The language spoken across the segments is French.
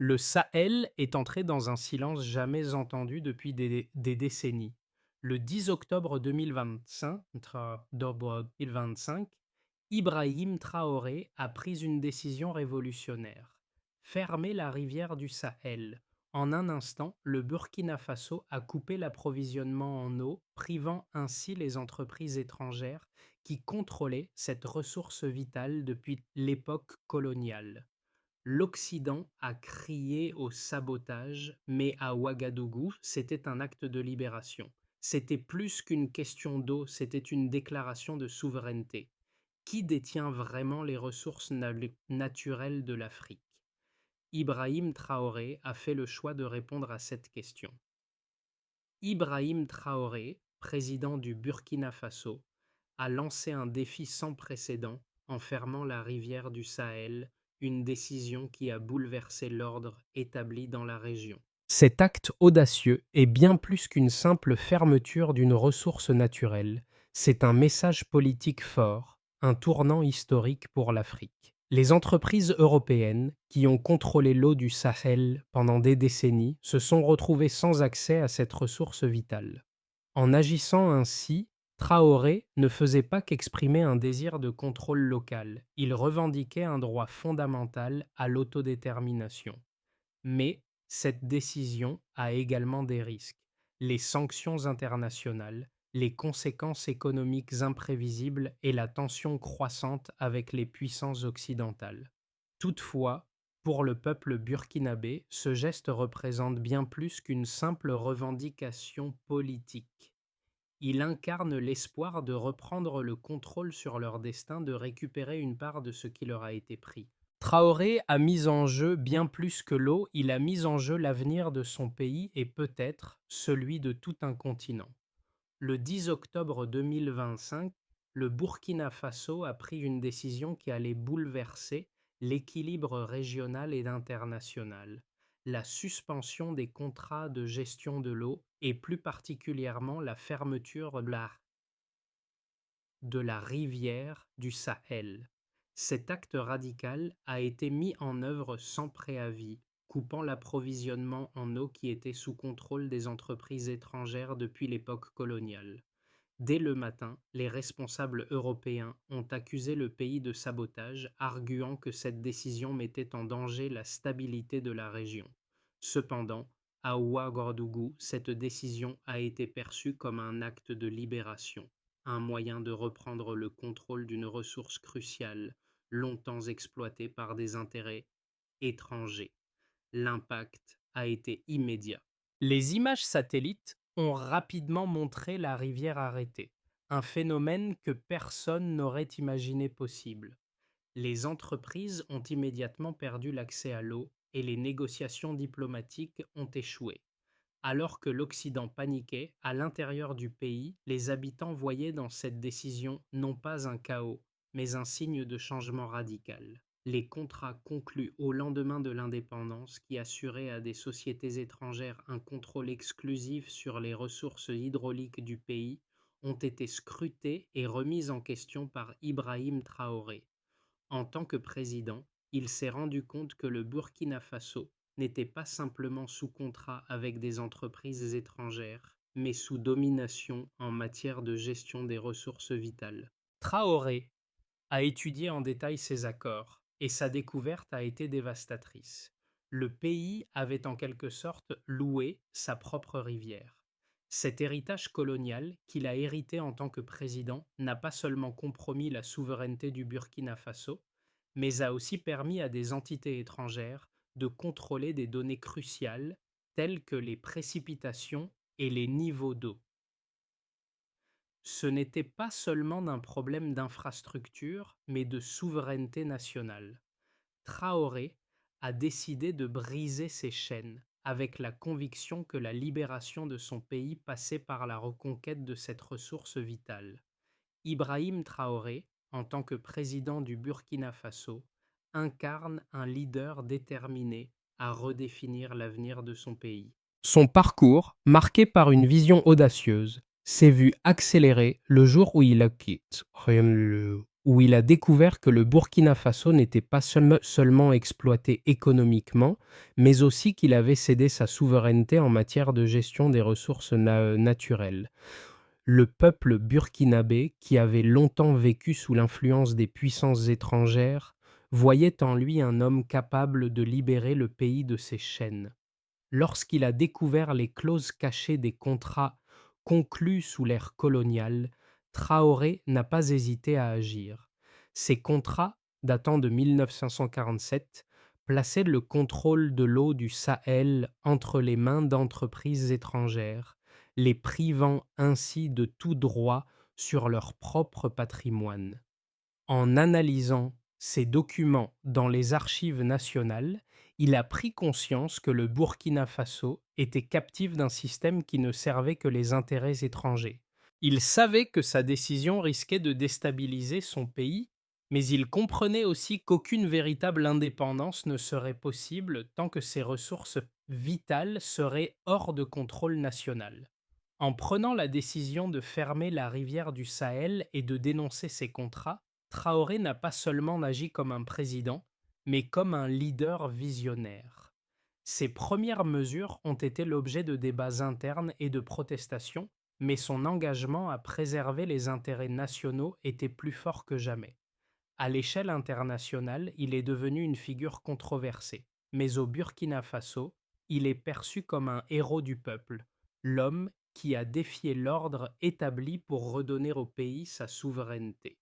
Le Sahel est entré dans un silence jamais entendu depuis des décennies. Le 10 octobre 2025, Ibrahim Traoré a pris une décision révolutionnaire. Fermer la rivière du Sahel. En un instant, le Burkina Faso a coupé l'approvisionnement en eau, privant ainsi les entreprises étrangères qui contrôlaient cette ressource vitale depuis l'époque coloniale. L'Occident a crié au sabotage, mais à Ouagadougou, c'était un acte de libération. C'était plus qu'une question d'eau, c'était une déclaration de souveraineté. Qui détient vraiment les ressources naturelles de l'Afrique? Ibrahim Traoré a fait le choix de répondre à cette question. Ibrahim Traoré, président du Burkina Faso, a lancé un défi sans précédent en fermant la rivière du Sahel, une décision qui a bouleversé l'ordre établi dans la région. Cet acte audacieux est bien plus qu'une simple fermeture d'une ressource naturelle, c'est un message politique fort, un tournant historique pour l'Afrique. Les entreprises européennes, qui ont contrôlé l'eau du Sahel pendant des décennies, se sont retrouvées sans accès à cette ressource vitale. En agissant ainsi, Traoré ne faisait pas qu'exprimer un désir de contrôle local, il revendiquait un droit fondamental à l'autodétermination. Mais cette décision a également des risques. Les sanctions internationales, les conséquences économiques imprévisibles et la tension croissante avec les puissances occidentales. Toutefois, pour le peuple burkinabé, ce geste représente bien plus qu'une simple revendication politique. Il incarne l'espoir de reprendre le contrôle sur leur destin, de récupérer une part de ce qui leur a été pris. Traoré a mis en jeu bien plus que l'eau, il a mis en jeu l'avenir de son pays et peut-être celui de tout un continent. Le 10 octobre 2025, le Burkina Faso a pris une décision qui allait bouleverser l'équilibre régional et international. La suspension des contrats de gestion de l'eau et plus particulièrement la fermeture de la rivière du Sahel. Cet acte radical a été mis en œuvre sans préavis, coupant l'approvisionnement en eau qui était sous contrôle des entreprises étrangères depuis l'époque coloniale. Dès le matin, les responsables européens ont accusé le pays de sabotage, arguant que cette décision mettait en danger la stabilité de la région. Cependant, à Ouagadougou, cette décision a été perçue comme un acte de libération, un moyen de reprendre le contrôle d'une ressource cruciale, longtemps exploitée par des intérêts étrangers. L'impact a été immédiat. Les images satellites ont rapidement montré la rivière arrêtée, un phénomène que personne n'aurait imaginé possible. Les entreprises ont immédiatement perdu l'accès à l'eau et les négociations diplomatiques ont échoué. Alors que l'Occident paniquait, à l'intérieur du pays, les habitants voyaient dans cette décision non pas un chaos, mais un signe de changement radical. Les contrats conclus au lendemain de l'indépendance qui assuraient à des sociétés étrangères un contrôle exclusif sur les ressources hydrauliques du pays ont été scrutés et remis en question par Ibrahim Traoré. En tant que président, il s'est rendu compte que le Burkina Faso n'était pas simplement sous contrat avec des entreprises étrangères, mais sous domination en matière de gestion des ressources vitales. Traoré a étudié en détail ces accords, et sa découverte a été dévastatrice. Le pays avait en quelque sorte loué sa propre rivière. Cet héritage colonial qu'il a hérité en tant que président n'a pas seulement compromis la souveraineté du Burkina Faso, mais a aussi permis à des entités étrangères de contrôler des données cruciales telles que les précipitations et les niveaux d'eau. Ce n'était pas seulement un problème d'infrastructure, mais de souveraineté nationale. Traoré a décidé de briser ces chaînes, avec la conviction que la libération de son pays passait par la reconquête de cette ressource vitale. Ibrahim Traoré, en tant que président du Burkina Faso, incarne un leader déterminé à redéfinir l'avenir de son pays. Son parcours, marqué par une vision audacieuse, s'est vu accélérer le jour où il a quitté où il a découvert que le Burkina Faso n'était pas seulement exploité économiquement, mais aussi qu'il avait cédé sa souveraineté en matière de gestion des ressources naturelles. Le peuple burkinabé, qui avait longtemps vécu sous l'influence des puissances étrangères, voyait en lui un homme capable de libérer le pays de ses chaînes. Lorsqu'il a découvert les clauses cachées des contrats conclus sous l'ère coloniale, Traoré n'a pas hésité à agir. Ces contrats, datant de 1947, plaçaient le contrôle de l'eau du Sahel entre les mains d'entreprises étrangères, les privant ainsi de tout droit sur leur propre patrimoine. En analysant ces documents dans les archives nationales, il a pris conscience que le Burkina Faso était captif d'un système qui ne servait que les intérêts étrangers. Il savait que sa décision risquait de déstabiliser son pays, mais il comprenait aussi qu'aucune véritable indépendance ne serait possible tant que ses ressources vitales seraient hors de contrôle national. En prenant la décision de fermer la rivière du Sahel et de dénoncer ces contrats, Traoré n'a pas seulement agi comme un président, mais comme un leader visionnaire. Ses premières mesures ont été l'objet de débats internes et de protestations, mais son engagement à préserver les intérêts nationaux était plus fort que jamais. À l'échelle internationale, il est devenu une figure controversée, mais au Burkina Faso, il est perçu comme un héros du peuple, l'homme qui a défié l'ordre établi pour redonner au pays sa souveraineté.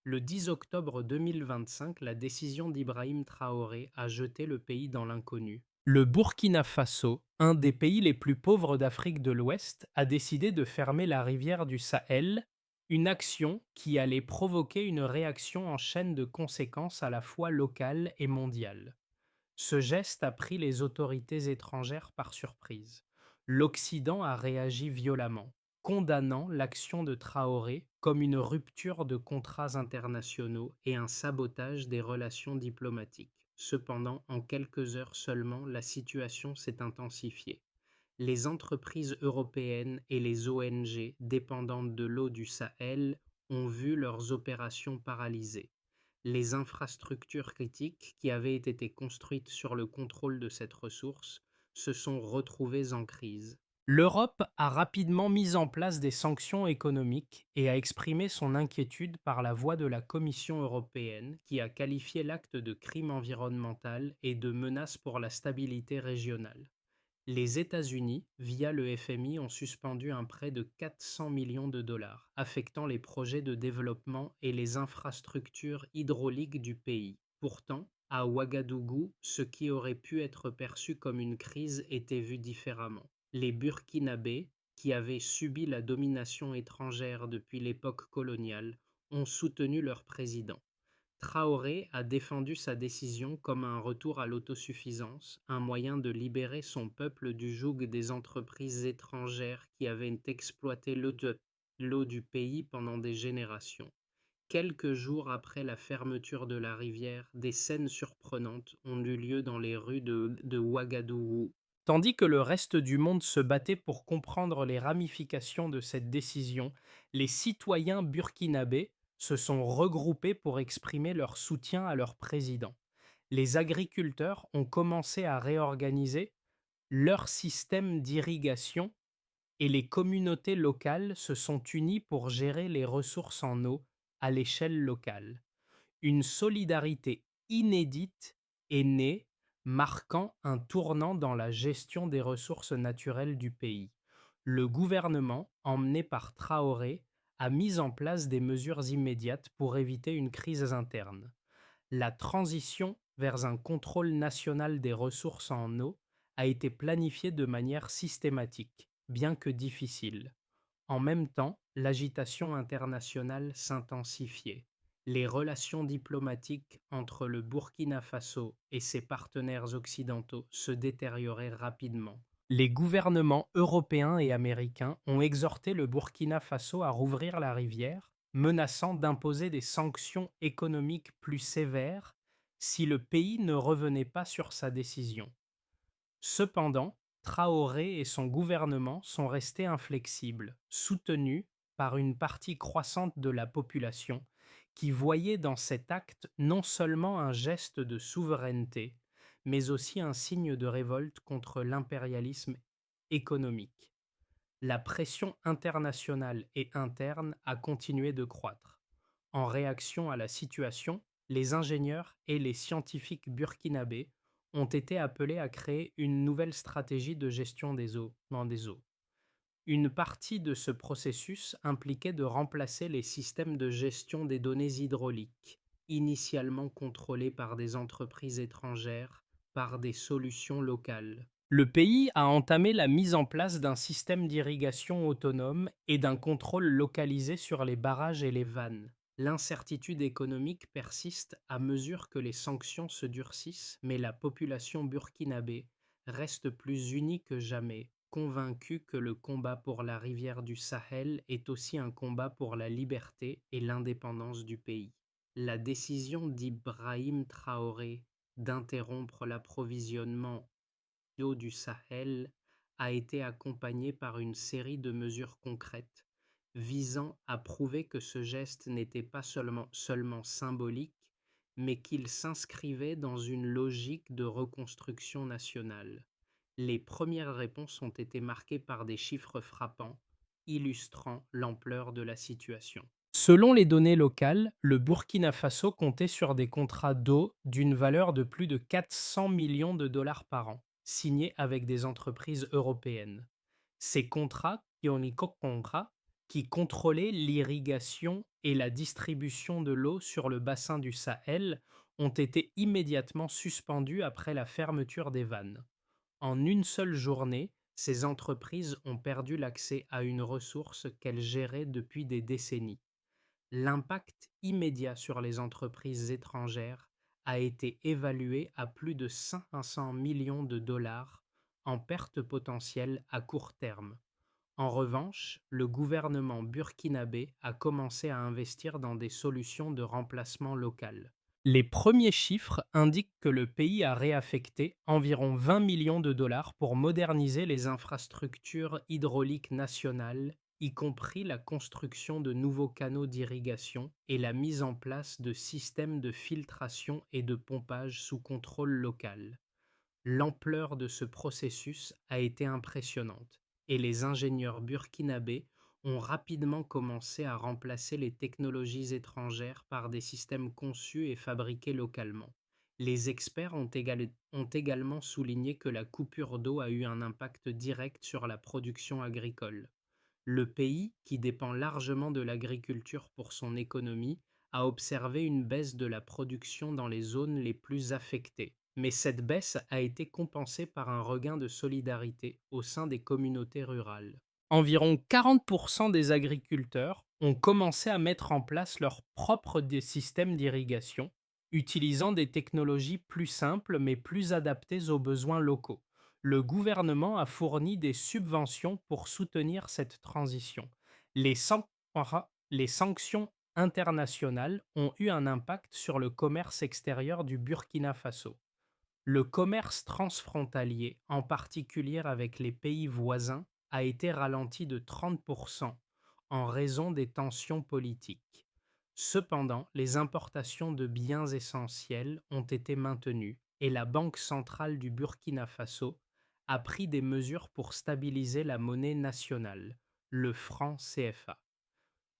Le 10 octobre 2025, la décision d'Ibrahim Traoré a jeté le pays dans l'inconnu. Le Burkina Faso, un des pays les plus pauvres d'Afrique de l'Ouest, a décidé de fermer la rivière du Sahel, une action qui allait provoquer une réaction en chaîne de conséquences à la fois locales et mondiales. Ce geste a pris les autorités étrangères par surprise. L'Occident a réagi violemment, condamnant l'action de Traoré comme une rupture de contrats internationaux et un sabotage des relations diplomatiques. Cependant, en quelques heures seulement, la situation s'est intensifiée. Les entreprises européennes et les ONG dépendantes de l'eau du Sahel ont vu leurs opérations paralysées. Les infrastructures critiques qui avaient été construites sur le contrôle de cette ressource se sont retrouvées en crise. L'Europe a rapidement mis en place des sanctions économiques et a exprimé son inquiétude par la voix de la Commission européenne qui a qualifié l'acte de crime environnemental et de menace pour la stabilité régionale. Les États-Unis, via le FMI, ont suspendu un prêt de 400 millions de dollars, affectant les projets de développement et les infrastructures hydrauliques du pays. Pourtant, à Ouagadougou, ce qui aurait pu être perçu comme une crise était vu différemment. Les Burkinabés, qui avaient subi la domination étrangère depuis l'époque coloniale, ont soutenu leur président. Traoré a défendu sa décision comme un retour à l'autosuffisance, un moyen de libérer son peuple du joug des entreprises étrangères qui avaient exploité l'eau du pays pendant des générations. Quelques jours après la fermeture de la rivière, des scènes surprenantes ont eu lieu dans les rues de Ouagadougou. Tandis que le reste du monde se battait pour comprendre les ramifications de cette décision, les citoyens burkinabés se sont regroupés pour exprimer leur soutien à leur président. Les agriculteurs ont commencé à réorganiser leur système d'irrigation et les communautés locales se sont unies pour gérer les ressources en eau à l'échelle locale. Une solidarité inédite est née, marquant un tournant dans la gestion des ressources naturelles du pays. Le gouvernement, emmené par Traoré, a mis en place des mesures immédiates pour éviter une crise interne. La transition vers un contrôle national des ressources en eau a été planifiée de manière systématique, bien que difficile. En même temps, l'agitation internationale s'intensifiait. Les relations diplomatiques entre le Burkina Faso et ses partenaires occidentaux se détérioraient rapidement. Les gouvernements européens et américains ont exhorté le Burkina Faso à rouvrir la rivière, menaçant d'imposer des sanctions économiques plus sévères si le pays ne revenait pas sur sa décision. Cependant, Traoré et son gouvernement sont restés inflexibles, soutenus par une partie croissante de la population qui voyait dans cet acte non seulement un geste de souveraineté, mais aussi un signe de révolte contre l'impérialisme économique. La pression internationale et interne a continué de croître. En réaction à la situation, les ingénieurs et les scientifiques burkinabés ont été appelés à créer une nouvelle stratégie de gestion des eaux dans des eaux. Une partie de ce processus impliquait de remplacer les systèmes de gestion des données hydrauliques, initialement contrôlés par des entreprises étrangères, par des solutions locales. Le pays a entamé la mise en place d'un système d'irrigation autonome et d'un contrôle localisé sur les barrages et les vannes. L'incertitude économique persiste à mesure que les sanctions se durcissent, mais la population burkinabé reste plus unie que jamais, convaincue que le combat pour la rivière du Sahel est aussi un combat pour la liberté et l'indépendance du pays. La décision d'Ibrahim Traoré d'interrompre l'approvisionnement d'eau du Sahel a été accompagnée par une série de mesures concrètes visant à prouver que ce geste n'était pas seulement symbolique, mais qu'il s'inscrivait dans une logique de reconstruction nationale. Les premières réponses ont été marquées par des chiffres frappants, illustrant l'ampleur de la situation. Selon les données locales, le Burkina Faso comptait sur des contrats d'eau d'une valeur de plus de 400 millions de dollars par an, signés avec des entreprises européennes. Ces contrats, qui contrôlaient l'irrigation et la distribution de l'eau sur le bassin du Sahel, ont été immédiatement suspendus après la fermeture des vannes. En une seule journée, ces entreprises ont perdu l'accès à une ressource qu'elles géraient depuis des décennies. L'impact immédiat sur les entreprises étrangères a été évalué à plus de 500 millions de dollars en pertes potentielles à court terme. En revanche, le gouvernement burkinabé a commencé à investir dans des solutions de remplacement local. Les premiers chiffres indiquent que le pays a réaffecté environ 20 millions de dollars pour moderniser les infrastructures hydrauliques nationales, y compris la construction de nouveaux canaux d'irrigation et la mise en place de systèmes de filtration et de pompage sous contrôle local. L'ampleur de ce processus a été impressionnante et les ingénieurs burkinabés ont rapidement commencé à remplacer les technologies étrangères par des systèmes conçus et fabriqués localement. Les experts ont également souligné que la coupure d'eau a eu un impact direct sur la production agricole. Le pays, qui dépend largement de l'agriculture pour son économie, a observé une baisse de la production dans les zones les plus affectées. Mais cette baisse a été compensée par un regain de solidarité au sein des communautés rurales. Environ 40% des agriculteurs ont commencé à mettre en place leurs propres systèmes d'irrigation, utilisant des technologies plus simples mais plus adaptées aux besoins locaux. Le gouvernement a fourni des subventions pour soutenir cette transition. Les, san- les sanctions internationales ont eu un impact sur le commerce extérieur du Burkina Faso. Le commerce transfrontalier, en particulier avec les pays voisins, a été ralenti de 30% en raison des tensions politiques. Cependant, les importations de biens essentiels ont été maintenues et la Banque centrale du Burkina Faso a pris des mesures pour stabiliser la monnaie nationale, le franc CFA.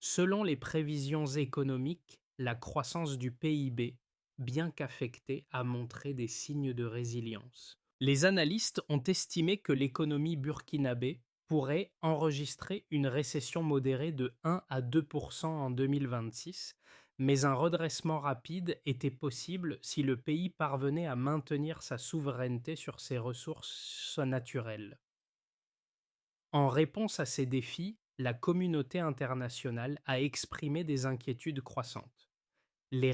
Selon les prévisions économiques, la croissance du PIB, bien qu'affectée, a montré des signes de résilience. Les analystes ont estimé que l'économie burkinabé pourrait enregistrer une récession modérée de 1 à 2% en 2026, mais un redressement rapide était possible si le pays parvenait à maintenir sa souveraineté sur ses ressources naturelles. En réponse à ces défis, la communauté internationale a exprimé des inquiétudes croissantes. Les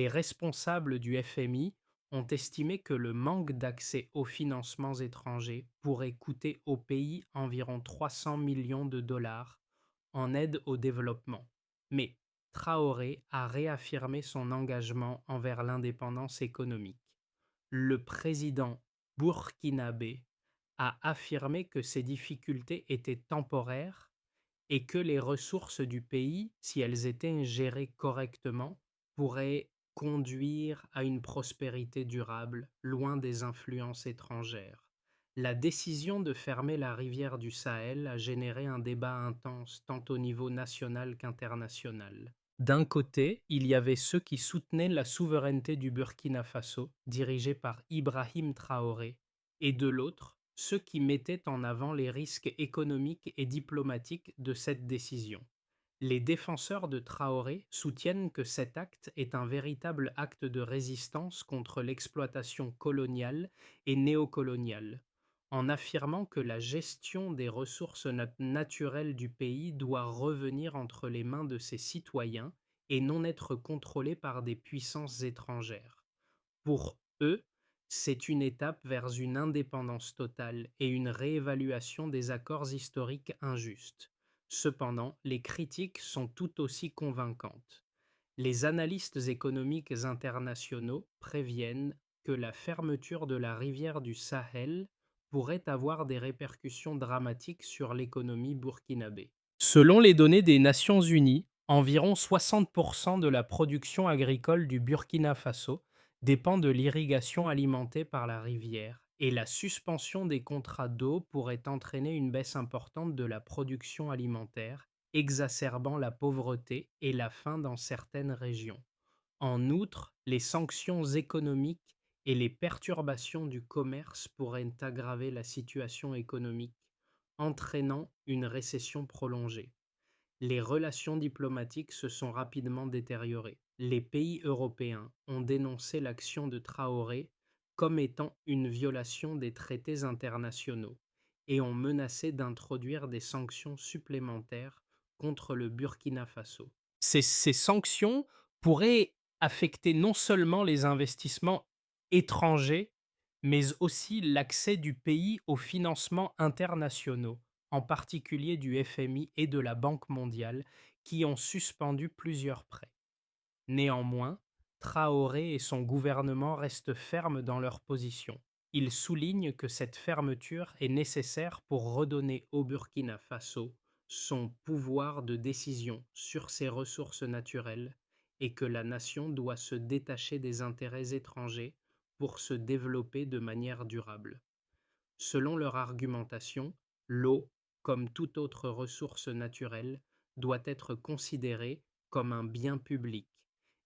responsables du FMI ont estimé que le manque d'accès aux financements étrangers pourrait coûter au pays environ 300 millions de dollars en aide au développement. Mais Traoré a réaffirmé son engagement envers l'indépendance économique. Le président burkinabé a affirmé que ces difficultés étaient temporaires et que les ressources du pays, si elles étaient gérées correctement, pourraient conduire à une prospérité durable, loin des influences étrangères. La décision de fermer la rivière du Sahel a généré un débat intense tant au niveau national qu'international. D'un côté, il y avait ceux qui soutenaient la souveraineté du Burkina Faso, dirigé par Ibrahim Traoré, et de l'autre, ceux qui mettaient en avant les risques économiques et diplomatiques de cette décision. Les défenseurs de Traoré soutiennent que cet acte est un véritable acte de résistance contre l'exploitation coloniale et néocoloniale, en affirmant que la gestion des ressources naturelles du pays doit revenir entre les mains de ses citoyens et non être contrôlée par des puissances étrangères. Pour eux, c'est une étape vers une indépendance totale et une réévaluation des accords historiques injustes. Cependant, les critiques sont tout aussi convaincantes. Les analystes économiques internationaux préviennent que la fermeture de la rivière du Sahel pourrait avoir des répercussions dramatiques sur l'économie burkinabé. Selon les données des Nations Unies, environ 60% de la production agricole du Burkina Faso dépend de l'irrigation alimentée par la rivière, et la suspension des contrats d'eau pourrait entraîner une baisse importante de la production alimentaire, exacerbant la pauvreté et la faim dans certaines régions. En outre, les sanctions économiques et les perturbations du commerce pourraient aggraver la situation économique, entraînant une récession prolongée. Les relations diplomatiques se sont rapidement détériorées. Les pays européens ont dénoncé l'action de Traoré comme étant une violation des traités internationaux et ont menacé d'introduire des sanctions supplémentaires contre le Burkina Faso. Ces sanctions pourraient affecter non seulement les investissements étrangers, mais aussi l'accès du pays aux financements internationaux, en particulier du FMI et de la Banque mondiale, qui ont suspendu plusieurs prêts. Néanmoins, Traoré et son gouvernement restent fermes dans leur position. Ils soulignent que cette fermeture est nécessaire pour redonner au Burkina Faso son pouvoir de décision sur ses ressources naturelles et que la nation doit se détacher des intérêts étrangers pour se développer de manière durable. Selon leur argumentation, l'eau, comme toute autre ressource naturelle, doit être considérée comme un bien public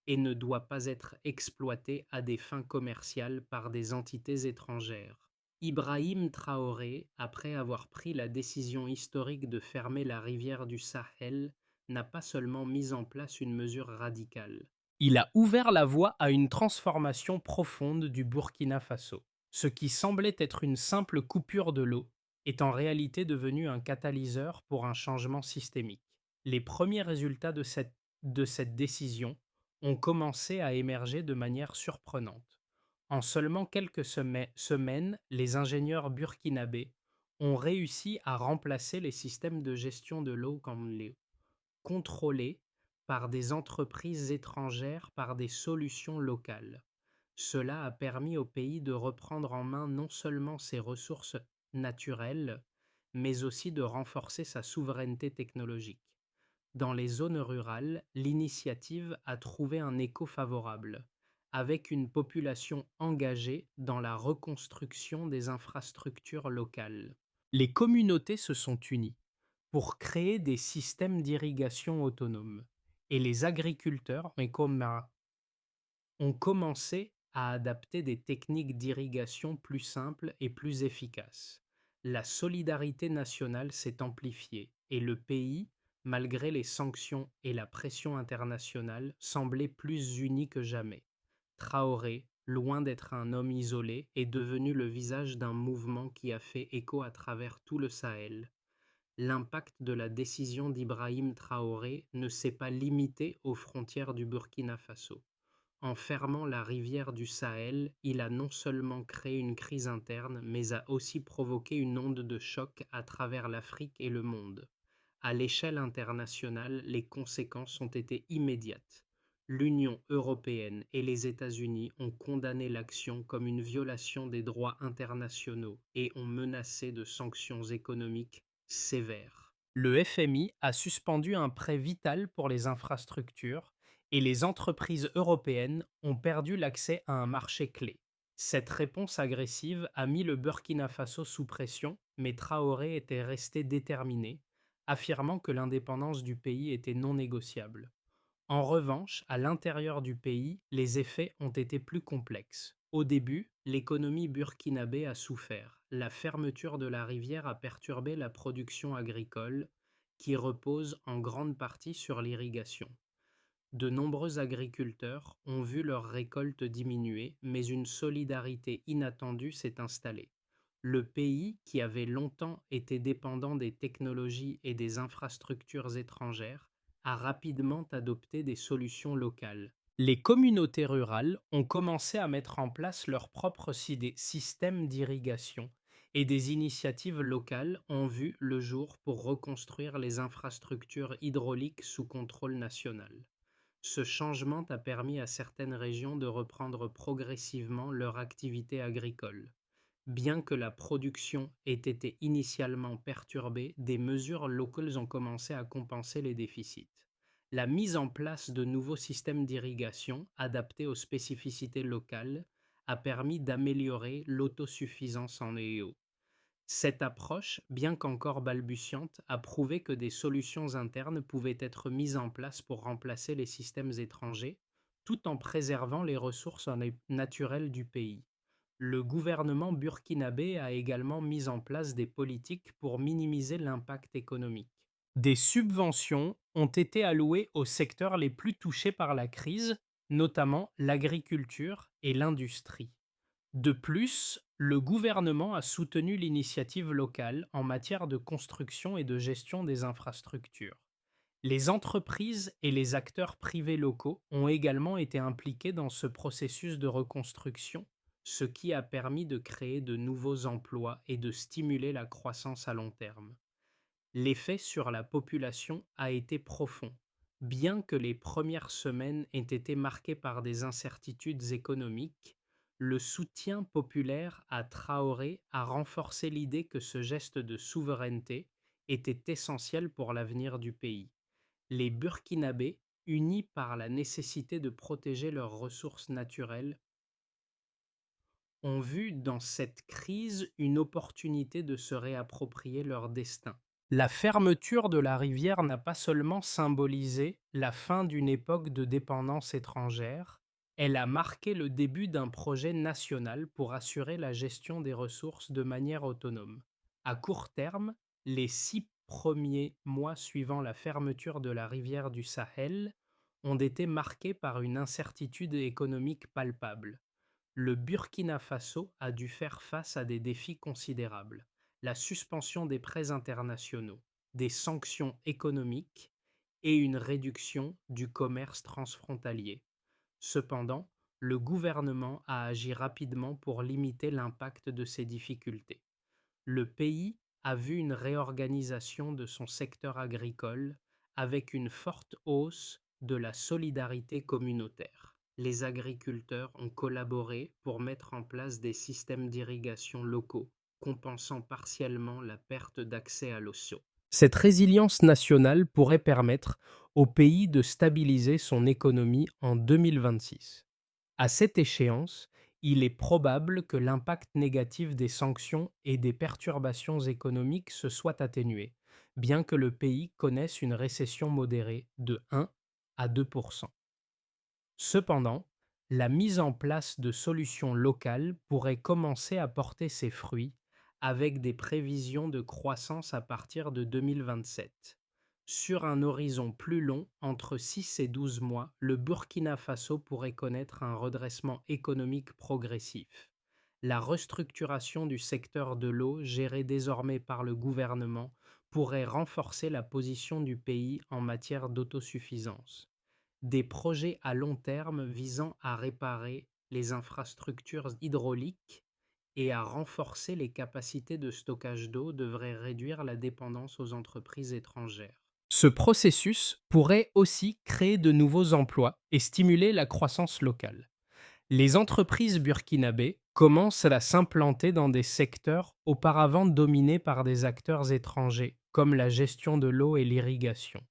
et ne doit pas être exploitée à des fins commerciales par des entités étrangères. Ibrahim Traoré, après avoir pris la décision historique de fermer la rivière du Sahel, n'a pas seulement mis en place une mesure radicale. Il a ouvert la voie à une transformation profonde du Burkina Faso. Ce qui semblait être une simple coupure de l'eau est en réalité devenu un catalyseur pour un changement systémique. Les premiers résultats de cette décision ont commencé à émerger de manière surprenante. En seulement quelques semaines, les ingénieurs burkinabés ont réussi à remplacer les systèmes de gestion de l'eau comme les contrôlés par des entreprises étrangères par des solutions locales. Cela a permis au pays de reprendre en main non seulement ses ressources naturelles, mais aussi de renforcer sa souveraineté technologique. Dans les zones rurales, l'initiative a trouvé un écho favorable, avec une population engagée dans la reconstruction des infrastructures locales. Les communautés se sont unies pour créer des systèmes d'irrigation autonomes, et les agriculteurs ont commencé à adapter des techniques d'irrigation plus simples et plus efficaces. La solidarité nationale s'est amplifiée et le pays, malgré les sanctions et la pression internationale, semblait plus uni que jamais. Traoré, loin d'être un homme isolé, est devenu le visage d'un mouvement qui a fait écho à travers tout le Sahel. L'impact de la décision d'Ibrahim Traoré ne s'est pas limité aux frontières du Burkina Faso. En fermant la rivière du Sahel, il a non seulement créé une crise interne, mais a aussi provoqué une onde de choc à travers l'Afrique et le monde. À l'échelle internationale, les conséquences ont été immédiates. L'Union européenne et les États-Unis ont condamné l'action comme une violation des droits internationaux et ont menacé de sanctions économiques sévères. Le FMI a suspendu un prêt vital pour les infrastructures et les entreprises européennes ont perdu l'accès à un marché clé. Cette réponse agressive a mis le Burkina Faso sous pression, mais Traoré était resté déterminé, affirmant que l'indépendance du pays était non négociable. En revanche, à l'intérieur du pays, les effets ont été plus complexes. Au début, l'économie burkinabé a souffert. La fermeture de la rivière a perturbé la production agricole, qui repose en grande partie sur l'irrigation. De nombreux agriculteurs ont vu leurs récoltes diminuer, mais une solidarité inattendue s'est installée. Le pays, qui avait longtemps été dépendant des technologies et des infrastructures étrangères, a rapidement adopté des solutions locales. Les communautés rurales ont commencé à mettre en place leurs propres systèmes d'irrigation et des initiatives locales ont vu le jour pour reconstruire les infrastructures hydrauliques sous contrôle national. Ce changement a permis à certaines régions de reprendre progressivement leur activité agricole. Bien que la production ait été initialement perturbée, des mesures locales ont commencé à compenser les déficits. La mise en place de nouveaux systèmes d'irrigation adaptés aux spécificités locales a permis d'améliorer l'autosuffisance en eau. Cette approche, bien qu'encore balbutiante, a prouvé que des solutions internes pouvaient être mises en place pour remplacer les systèmes étrangers, tout en préservant les ressources naturelles du pays. Le gouvernement burkinabé a également mis en place des politiques pour minimiser l'impact économique. Des subventions ont été allouées aux secteurs les plus touchés par la crise, notamment l'agriculture et l'industrie. De plus, le gouvernement a soutenu l'initiative locale en matière de construction et de gestion des infrastructures. Les entreprises et les acteurs privés locaux ont également été impliqués dans ce processus de reconstruction, ce qui a permis de créer de nouveaux emplois et de stimuler la croissance à long terme. L'effet sur la population a été profond. Bien que les premières semaines aient été marquées par des incertitudes économiques, le soutien populaire à Traoré a renforcé l'idée que ce geste de souveraineté était essentiel pour l'avenir du pays. Les Burkinabés, unis par la nécessité de protéger leurs ressources naturelles, ont vu dans cette crise une opportunité de se réapproprier leur destin. La fermeture de la rivière n'a pas seulement symbolisé la fin d'une époque de dépendance étrangère, elle a marqué le début d'un projet national pour assurer la gestion des ressources de manière autonome. À court terme, les 6 premiers mois suivant la fermeture de la rivière du Sahel ont été marqués par une incertitude économique palpable. Le Burkina Faso a dû faire face à des défis considérables: la suspension des prêts internationaux, des sanctions économiques et une réduction du commerce transfrontalier. Cependant, le gouvernement a agi rapidement pour limiter l'impact de ces difficultés. Le pays a vu une réorganisation de son secteur agricole avec une forte hausse de la solidarité communautaire. Les agriculteurs ont collaboré pour mettre en place des systèmes d'irrigation locaux, compensant partiellement la perte d'accès à l'eau. Cette résilience nationale pourrait permettre au pays de stabiliser son économie en 2026. À cette échéance, il est probable que l'impact négatif des sanctions et des perturbations économiques se soit atténué, bien que le pays connaisse une récession modérée de 1 à 2%. Cependant, la mise en place de solutions locales pourrait commencer à porter ses fruits avec des prévisions de croissance à partir de 2027. Sur un horizon plus long, entre 6 et 12 mois, le Burkina Faso pourrait connaître un redressement économique progressif. La restructuration du secteur de l'eau, gérée désormais par le gouvernement, pourrait renforcer la position du pays en matière d'autosuffisance. Des projets à long terme visant à réparer les infrastructures hydrauliques et à renforcer les capacités de stockage d'eau devraient réduire la dépendance aux entreprises étrangères. Ce processus pourrait aussi créer de nouveaux emplois et stimuler la croissance locale. Les entreprises burkinabées commencent à s'implanter dans des secteurs auparavant dominés par des acteurs étrangers, comme la gestion de l'eau et l'irrigation.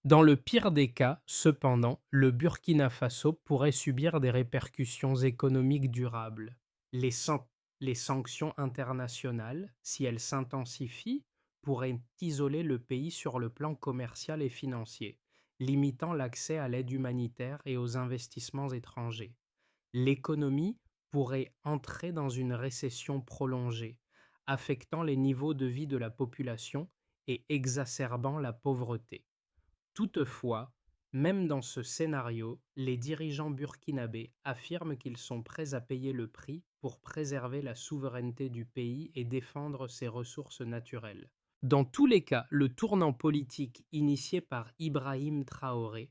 Dans le pire des cas, cependant, le Burkina Faso pourrait subir des répercussions économiques durables. Les, san- les sanctions internationales, si elles s'intensifient, pourraient isoler le pays sur le plan commercial et financier, limitant l'accès à l'aide humanitaire et aux investissements étrangers. L'économie pourrait entrer dans une récession prolongée, affectant les niveaux de vie de la population et exacerbant la pauvreté. Toutefois, même dans ce scénario, les dirigeants burkinabés affirment qu'ils sont prêts à payer le prix pour préserver la souveraineté du pays et défendre ses ressources naturelles. Dans tous les cas, le tournant politique initié par Ibrahim Traoré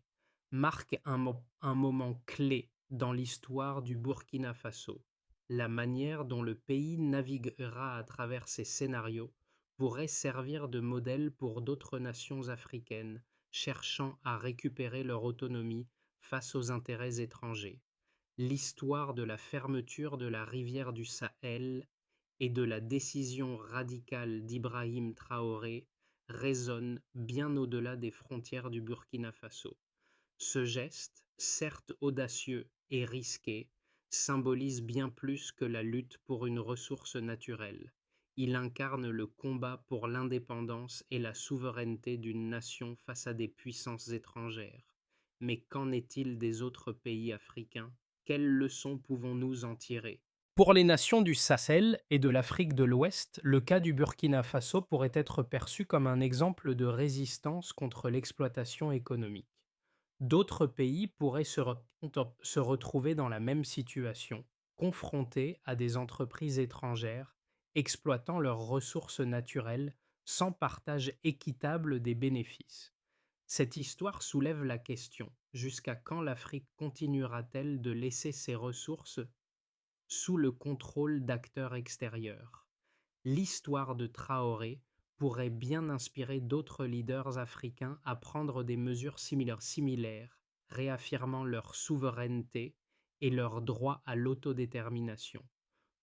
marque un moment clé dans l'histoire du Burkina Faso. La manière dont le pays naviguera à travers ces scénarios pourrait servir de modèle pour d'autres nations africaines cherchant à récupérer leur autonomie face aux intérêts étrangers. L'histoire de la fermeture de la rivière du Sahel et de la décision radicale d'Ibrahim Traoré résonne bien au-delà des frontières du Burkina Faso. Ce geste, certes audacieux et risqué, symbolise bien plus que la lutte pour une ressource naturelle. Il incarne le combat pour l'indépendance et la souveraineté d'une nation face à des puissances étrangères. Mais qu'en est-il des autres pays africains? Quelles leçons pouvons-nous en tirer? Pour les nations du Sahel et de l'Afrique de l'Ouest, le cas du Burkina Faso pourrait être perçu comme un exemple de résistance contre l'exploitation économique. D'autres pays pourraient se retrouver dans la même situation, confrontés à des entreprises étrangères exploitant leurs ressources naturelles sans partage équitable des bénéfices. Cette histoire soulève la question: jusqu'à quand l'Afrique continuera-t-elle de laisser ses ressources sous le contrôle d'acteurs extérieurs? L'histoire de Traoré pourrait bien inspirer d'autres leaders africains à prendre des mesures similaires, réaffirmant leur souveraineté et leur droit à l'autodétermination.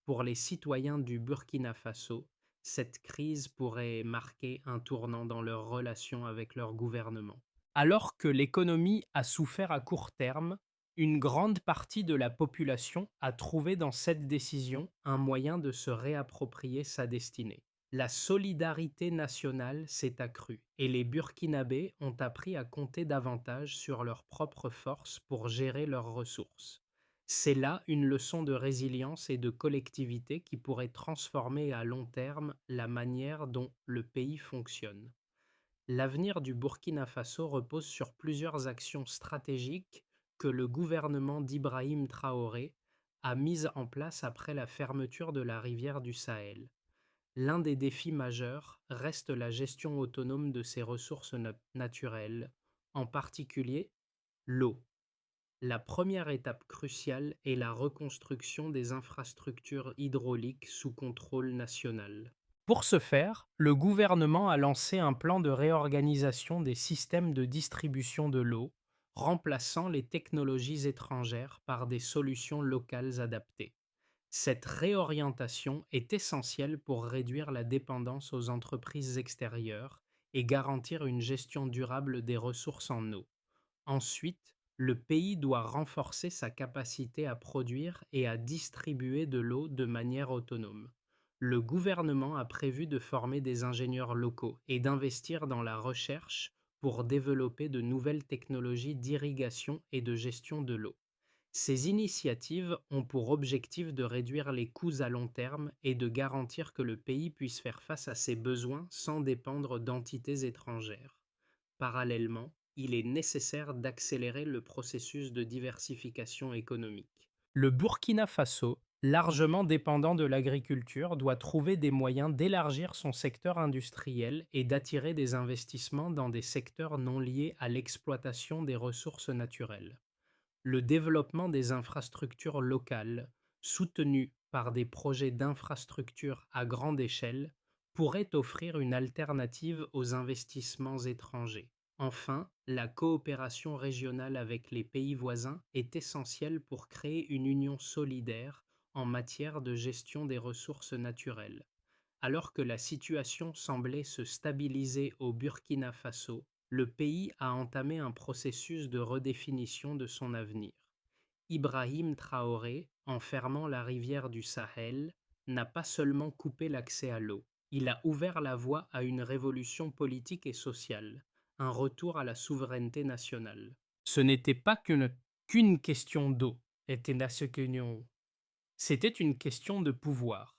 Pour les citoyens du Burkina Faso, cette crise pourrait marquer un tournant dans leurs relations avec leur gouvernement. Alors que l'économie a souffert à court terme, une grande partie de la population a trouvé dans cette décision un moyen de se réapproprier sa destinée. La solidarité nationale s'est accrue et les Burkinabés ont appris à compter davantage sur leurs propres forces pour gérer leurs ressources. C'est là une leçon de résilience et de collectivité qui pourrait transformer à long terme la manière dont le pays fonctionne. L'avenir du Burkina Faso repose sur plusieurs actions stratégiques que le gouvernement d'Ibrahim Traoré a mises en place après la fermeture de la rivière du Sahel. L'un des défis majeurs reste la gestion autonome de ses ressources naturelles, en particulier l'eau. La première étape cruciale est la reconstruction des infrastructures hydrauliques sous contrôle national. Pour ce faire, le gouvernement a lancé un plan de réorganisation des systèmes de distribution de l'eau, remplaçant les technologies étrangères par des solutions locales adaptées. Cette réorientation est essentielle pour réduire la dépendance aux entreprises extérieures et garantir une gestion durable des ressources en eau. Ensuite, le pays doit renforcer sa capacité à produire et à distribuer de l'eau de manière autonome. Le gouvernement a prévu de former des ingénieurs locaux et d'investir dans la recherche pour développer de nouvelles technologies d'irrigation et de gestion de l'eau. Ces initiatives ont pour objectif de réduire les coûts à long terme et de garantir que le pays puisse faire face à ses besoins sans dépendre d'entités étrangères. Parallèlement, il est nécessaire d'accélérer le processus de diversification économique. Le Burkina Faso, largement dépendant de l'agriculture, doit trouver des moyens d'élargir son secteur industriel et d'attirer des investissements dans des secteurs non liés à l'exploitation des ressources naturelles. Le développement des infrastructures locales, soutenu par des projets d'infrastructures à grande échelle, pourrait offrir une alternative aux investissements étrangers. Enfin, la coopération régionale avec les pays voisins est essentielle pour créer une union solidaire en matière de gestion des ressources naturelles. Alors que la situation semblait se stabiliser au Burkina Faso, le pays a entamé un processus de redéfinition de son avenir. Ibrahim Traoré, en fermant la rivière du Sahel, n'a pas seulement coupé l'accès à l'eau, il a ouvert la voie à une révolution politique et sociale, un retour à la souveraineté nationale. Ce n'était pas qu'une question d'eau, c'était une question de pouvoir.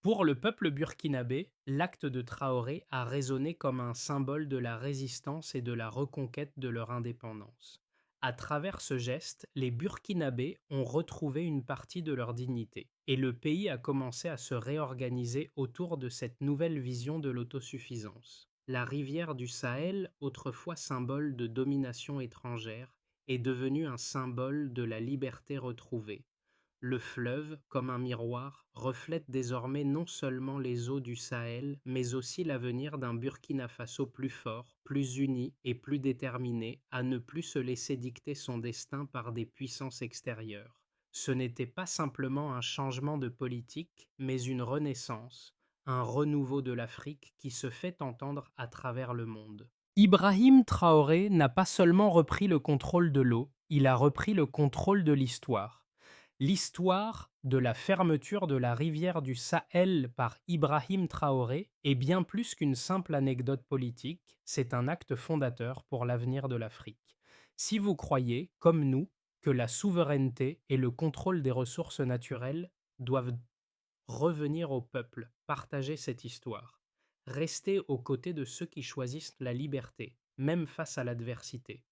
Pour le peuple burkinabé, l'acte de Traoré a résonné comme un symbole de la résistance et de la reconquête de leur indépendance. À travers ce geste, les Burkinabés ont retrouvé une partie de leur dignité, et le pays a commencé à se réorganiser autour de cette nouvelle vision de l'autosuffisance. La rivière du Sahel, autrefois symbole de domination étrangère, est devenue un symbole de la liberté retrouvée. Le fleuve, comme un miroir, reflète désormais non seulement les eaux du Sahel, mais aussi l'avenir d'un Burkina Faso plus fort, plus uni et plus déterminé à ne plus se laisser dicter son destin par des puissances extérieures. Ce n'était pas simplement un changement de politique, mais une renaissance, un renouveau de l'Afrique qui se fait entendre à travers le monde. Ibrahim Traoré n'a pas seulement repris le contrôle de l'eau, il a repris le contrôle de l'histoire. L'histoire de la fermeture de la rivière du Sahel par Ibrahim Traoré est bien plus qu'une simple anecdote politique, c'est un acte fondateur pour l'avenir de l'Afrique. Si vous croyez, comme nous, que la souveraineté et le contrôle des ressources naturelles doivent revenir au peuple, partagez cette histoire. Restez aux côtés de ceux qui choisissent la liberté, même face à l'adversité.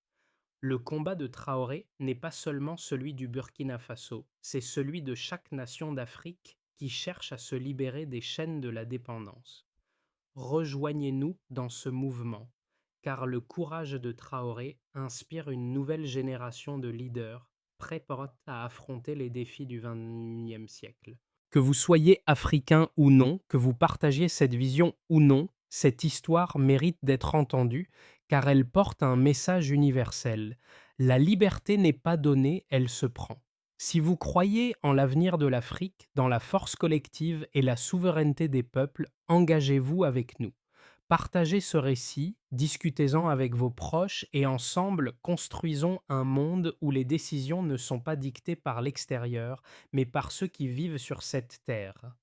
Le combat de Traoré n'est pas seulement celui du Burkina Faso, c'est celui de chaque nation d'Afrique qui cherche à se libérer des chaînes de la dépendance. Rejoignez-nous dans ce mouvement, car le courage de Traoré inspire une nouvelle génération de leaders prêts à affronter les défis du XXIe siècle. Que vous soyez africain ou non, que vous partagiez cette vision ou non, cette histoire mérite d'être entendue car elle porte un message universel. La liberté n'est pas donnée, elle se prend. Si vous croyez en l'avenir de l'Afrique, dans la force collective et la souveraineté des peuples, engagez-vous avec nous. Partagez ce récit, discutez-en avec vos proches et ensemble construisons un monde où les décisions ne sont pas dictées par l'extérieur, mais par ceux qui vivent sur cette terre.